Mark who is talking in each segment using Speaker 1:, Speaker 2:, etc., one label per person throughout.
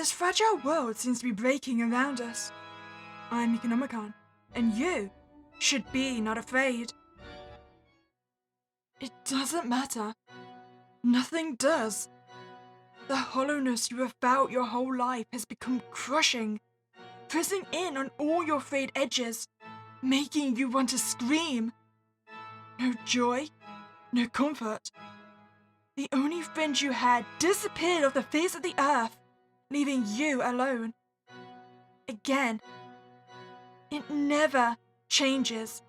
Speaker 1: This fragile world seems to be breaking around us. I'm Meeka, and you should be not afraid. It doesn't matter. Nothing does. The hollowness you have felt your whole life has become crushing, pressing in on all your frayed edges, making you want to scream. No joy, no comfort. The only friend you had disappeared off the face of the earth, leaving you alone. Again. It never changes.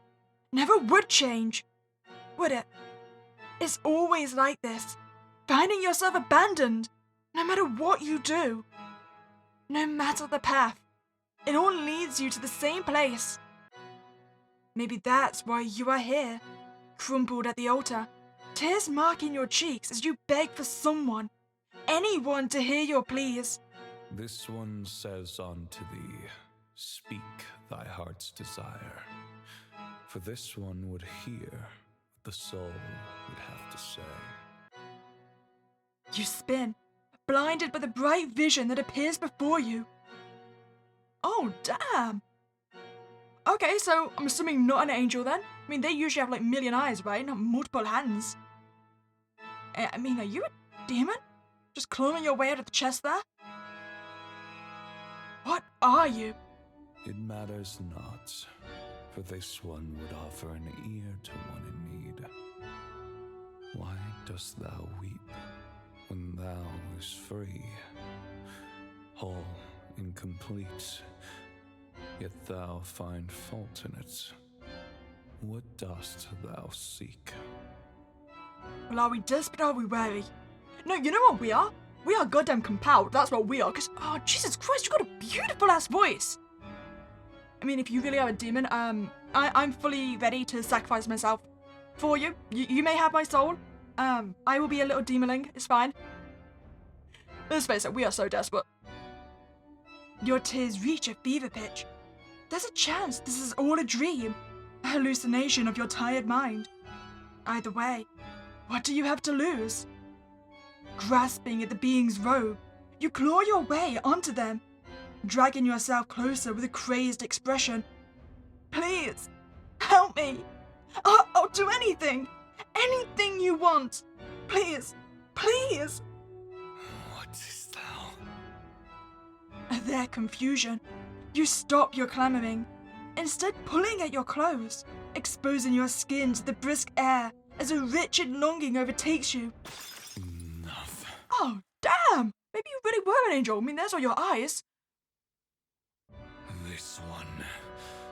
Speaker 1: Never would change. Would it? It's always like this, finding yourself abandoned, no matter what you do. No matter the path, it all leads you to the same place. Maybe that's why you are here, crumpled at the altar, tears marking your cheeks as you beg for someone, anyone to hear your pleas.
Speaker 2: This one says unto thee, speak thy heart's desire. For this one would hear what the soul would have to say.
Speaker 1: You spin, blinded by the bright vision that appears before you. Oh, damn! Okay, so I'm assuming not an angel then? I mean, they usually have like a million eyes, right? Not multiple hands. I mean, are you a demon? Just clawing your way out of the chest there? What are you?
Speaker 2: It matters not, for this one would offer an ear to one in need. Why dost thou weep when thou is free? Whole, incomplete, yet thou find fault in it. What dost thou seek?
Speaker 1: Well, are we desperate or are we wary? No, you know what we are? We are goddamn compelled, that's what we are, because, oh, Jesus Christ, you got a beautiful-ass voice! I mean, if you really are a demon, I'm fully ready to sacrifice myself for you. You may have my soul. I will be a little demoning, it's fine. Let's face it, we are so desperate. Your tears reach a fever pitch. There's a chance this is all a dream, a hallucination of your tired mind. Either way, what do you have to lose? Grasping at the being's robe, you claw your way onto them, dragging yourself closer with a crazed expression. Please, help me. I'll do anything. Anything you want. Please, please.
Speaker 2: What is thou?
Speaker 1: At their confusion, you stop your clamoring, instead pulling at your clothes, exposing your skin to the brisk air as a wretched longing overtakes you.
Speaker 2: Enough.
Speaker 1: Oh, damn! Maybe you really were an angel. I mean, there's all your eyes.
Speaker 2: This one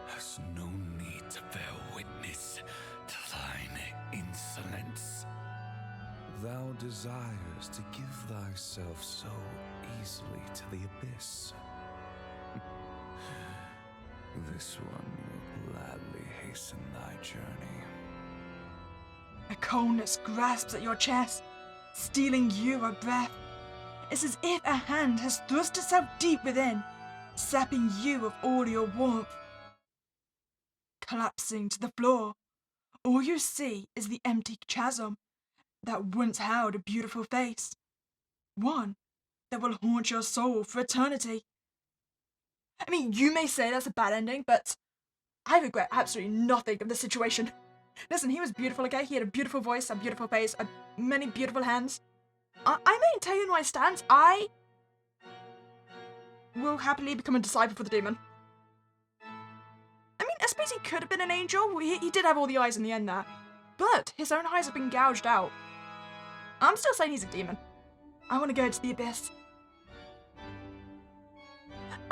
Speaker 2: has no need to bear witness to thine insolence. Thou desires to give thyself so easily to the abyss. This one will gladly hasten thy journey.
Speaker 1: A coldness grasps at your chest, stealing you a breath. It's as if a hand has thrust itself deep within, sapping you of all your warmth. Collapsing to the floor, all you see is the empty chasm that once held a beautiful face. One that will haunt your soul for eternity. I mean, you may say that's a bad ending, but I regret absolutely nothing of the situation. Listen, he was beautiful, okay? He had a beautiful voice, a beautiful face, many beautiful hands. I maintain my stance. I will happily become a disciple for the demon. I mean, I suppose he could have been an angel. He did have all the eyes in the end there. But his own eyes have been gouged out. I'm still saying he's a demon. I want to go to the abyss.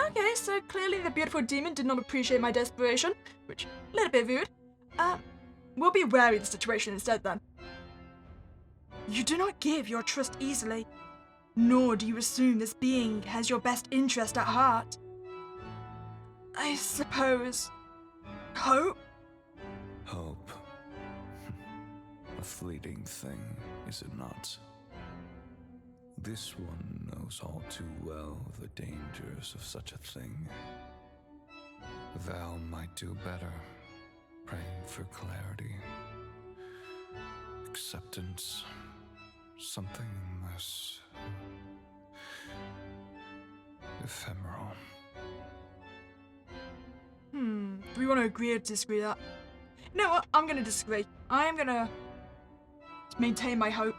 Speaker 1: Okay, so clearly the beautiful demon did not appreciate my desperation, which, a little bit rude. We'll be wary of the situation instead then. You do not give your trust easily, nor do you assume this being has your best interest at heart. I suppose... hope?
Speaker 2: Hope. A fleeting thing, is it not? This one knows all too well the dangers of such a thing. Thou might do better, praying for clarity, acceptance, something less ephemeral.
Speaker 1: Do we want to agree or disagree with that? You know what? I'm going to disagree. I'm going to maintain my hope.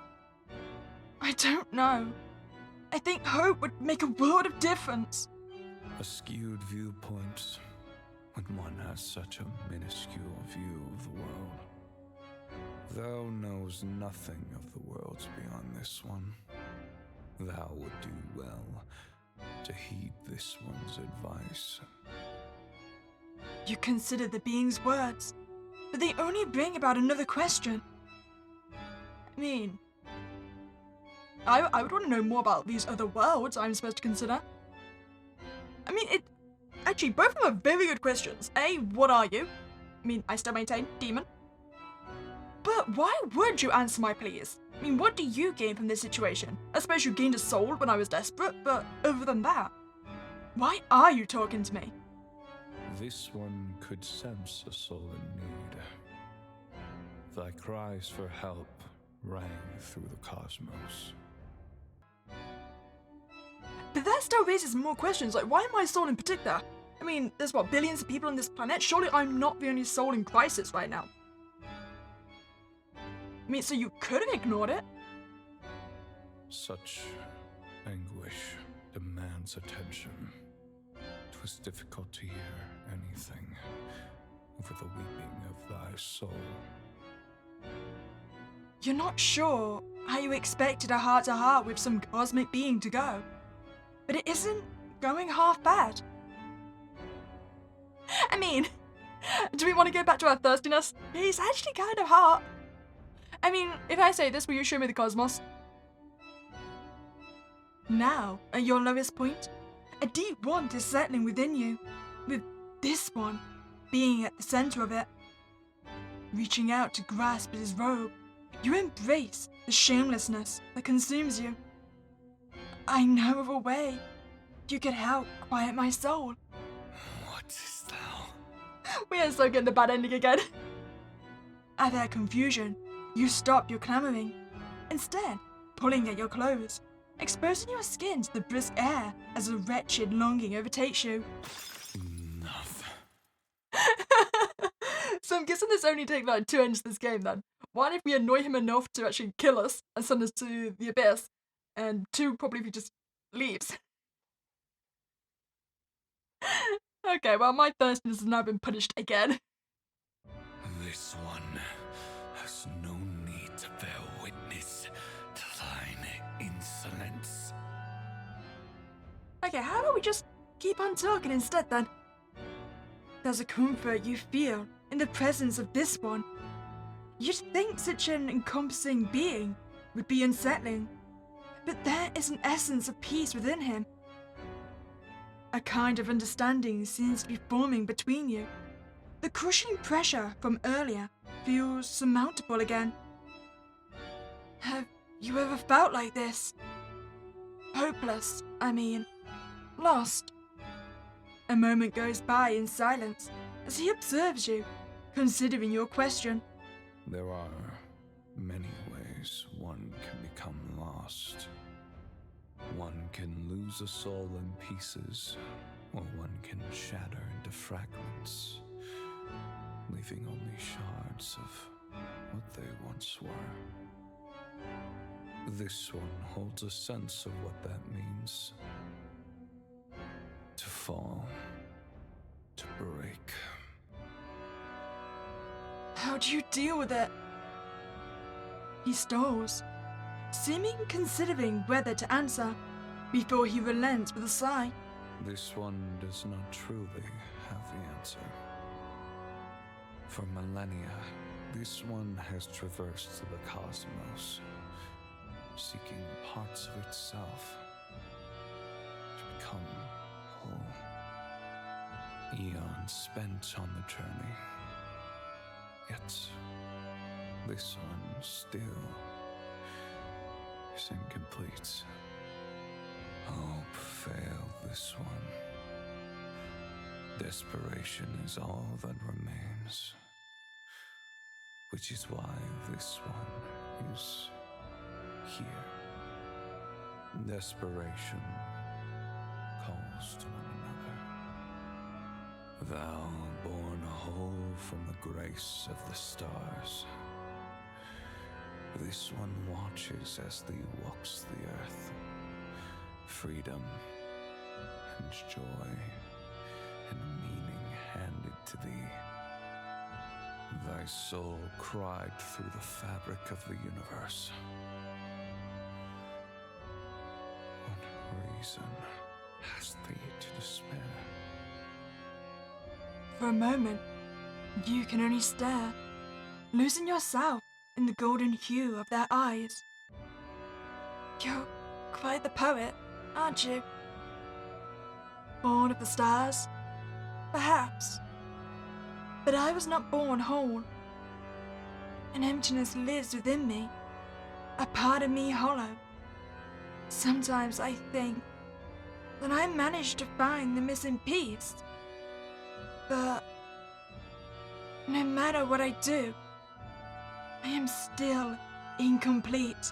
Speaker 1: I don't know. I think hope would make a world of difference.
Speaker 2: A skewed viewpoint when one has such a minuscule view of the world. Thou knows nothing of the worlds beyond this one. Thou would do well to heed this one's advice.
Speaker 1: You consider the being's words, but they only bring about another question. I mean, I would want to know more about these other worlds I'm supposed to consider. I mean, actually, both of them are very good questions. A, what are you? I mean, I still maintain demon. But why would you answer my pleas? I mean, what do you gain from this situation? I suppose you gained a soul when I was desperate, but other than that, why are you talking to me?
Speaker 2: This one could sense a soul in need. Thy cries for help rang through the cosmos.
Speaker 1: But that still raises more questions, like why my soul in particular? I mean, there's what, billions of people on this planet? Surely I'm not the only soul in crisis right now. I mean, so you could have ignored it.
Speaker 2: Such anguish demands attention. 'Twas difficult to hear anything over the weeping of thy soul.
Speaker 1: You're not sure how you expected a heart-to-heart with some cosmic being to go. But it isn't going half bad. I mean, do we want to go back to our thirstiness? He's actually kind of hot. I mean, if I say this, will you show me the cosmos? Now, at your lowest point, a deep want is settling within you, with this one being at the center of it. Reaching out to grasp at his robe, you embrace the shamelessness that consumes you. I know of a way you could help quiet my soul.
Speaker 2: What is thou?
Speaker 1: We are so getting the bad ending again. At their confusion, you stop your clamoring, instead pulling at your clothes, exposing your skin to the brisk air as a wretched longing overtakes you.
Speaker 2: Enough.
Speaker 1: So I'm guessing this only takes like 2 ends this game then. 1, if we annoy him enough to actually kill us and send us to the abyss, and 2, probably if he just leaves. Okay, well my thirstiness has now been punished again.
Speaker 2: This one has no need to bear witness to thine insolence.
Speaker 1: Okay, how about we just keep on talking instead then? There's a comfort you feel in the presence of this one. You'd think such an encompassing being would be unsettling, but there is an essence of peace within him. A kind of understanding seems to be forming between you. The crushing pressure from earlier feels surmountable again. Have you ever felt like this? Hopeless, I mean. Lost. A moment goes by in silence as he observes you, considering your question.
Speaker 2: There are many ways one can become lost. One can lose a soul in pieces, or one can shatter into fragments, leaving only shards of what they once were. This one holds a sense of what that means. To fall, to break.
Speaker 1: How do you deal with it? He stalls, seeming considering whether to answer, before he relents with a sigh.
Speaker 2: This one does not truly have the answer. For millennia, this one has traversed the cosmos, seeking parts of itself to become whole. Eons spent on the journey, yet this one still is incomplete. Hope failed this one. Desperation is all that remains, which is why this one is here. Desperation calls souls to one another. Thou, born whole from the grace of the stars, this one watches as thee walks the earth. Freedom and joy and meaning handed to thee. Thy soul cried through the fabric of the universe. What reason hast thee to despair?
Speaker 1: For a moment, you can only stare, losing yourself in the golden hue of their eyes. You're quite the poet, aren't you? Born of the stars, perhaps. But I was not born whole. An emptiness lives within me, a part of me hollow. Sometimes I think that I managed to find the missing piece. But no matter what I do, I am still incomplete.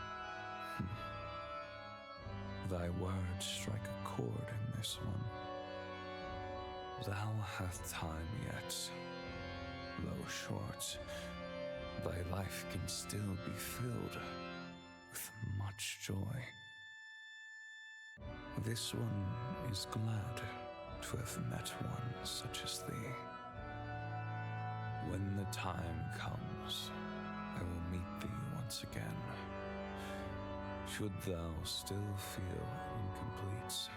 Speaker 2: Thy words strike a chord in this one. Thou hath time yet, though short. Thy life can still be filled with much joy. This one is glad to have met one such as thee. When the time comes, I will meet thee once again. Should thou still feel incomplete,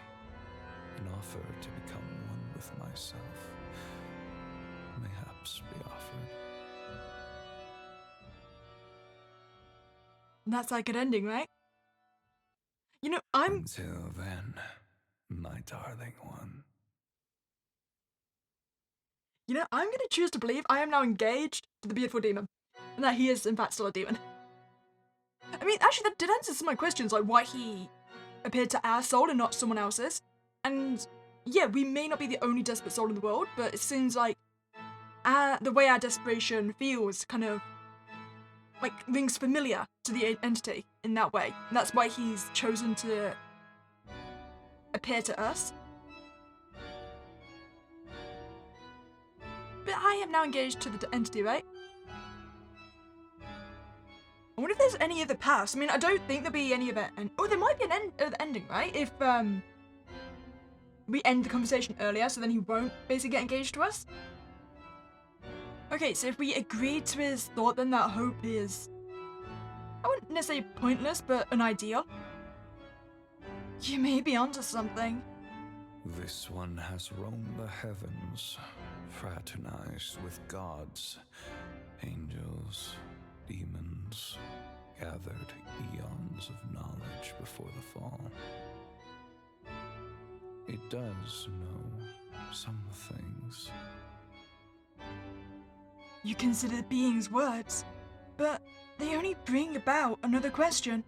Speaker 2: an offer to become one with myself mayhaps be offered.
Speaker 1: That's like an ending, right?
Speaker 2: Until then, my darling one.
Speaker 1: I'm going to choose to believe I am now engaged to the beautiful demon, and that he is in fact still a demon. I mean, actually, that did answer some of my questions, like why he appeared to our soul and not someone else's. And yeah, we may not be the only desperate soul in the world, but it seems like the way our desperation feels kind of like rings familiar to the entity in that way. And that's why he's chosen to appear to us. But I am now engaged to the entity, right? I wonder if there's any other paths. I mean, I don't think there'll be any other there might be an ending, right? If we end the conversation earlier, so then he won't basically get engaged to us. Okay, so if we agree to his thought, then that hope is, I wouldn't necessarily pointless, but an ideal. You may be onto something.
Speaker 2: This one has roamed the heavens, fraternized with gods, angels, demons, gathered eons of knowledge before the fall. It does know some things.
Speaker 1: You consider the being's words, but they only bring about another question.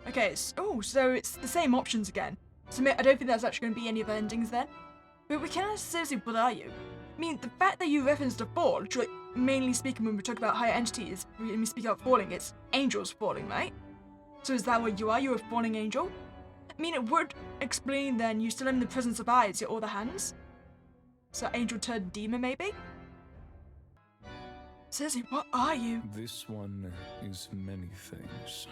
Speaker 1: Okay, so it's the same options again. So I don't think there's actually going to be any other endings then. But we can ask seriously, what are you? I mean, the fact that you referenced a fall, which, like, mainly speaking when we talk about higher entities, when we speak about falling, it's angels falling, right? So is that what you are? You're a falling angel? I mean, it would explain then you still have in the presence of eyes, your other hands. So angel turned demon, maybe? Seriously, what are you?
Speaker 2: This one is many things.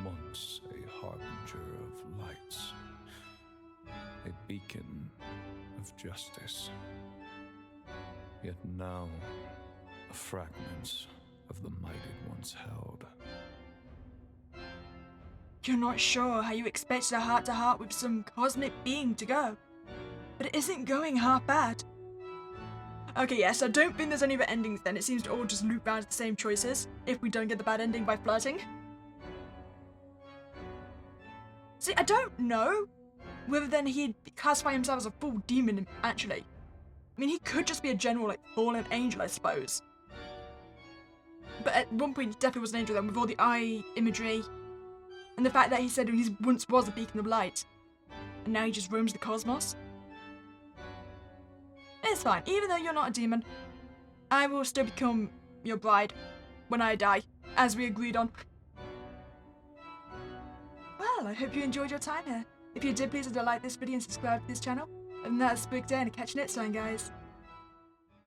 Speaker 2: Once a harbinger of lights, a beacon of justice, yet now a fragment of the might it once held.
Speaker 1: You're not sure how you expected a heart-to-heart with some cosmic being to go, but it isn't going half bad. Okay, yes, I don't think there's any other endings then. It seems to all just loop round to the same choices, if we don't get the bad ending by flirting. See, I don't know whether then he'd classify himself as a full demon, actually. I mean, he could just be a general, like, fallen angel, I suppose. But at one point, he definitely was an angel then, with all the eye imagery, and the fact that he said he once was a beacon of light, and now he just roams the cosmos. It's fine, even though you're not a demon, I will still become your bride when I die, as we agreed on. Well, I hope you enjoyed your time here. If you did, please like this video and subscribe to this channel. And that's Big Day, and catch you next time, guys.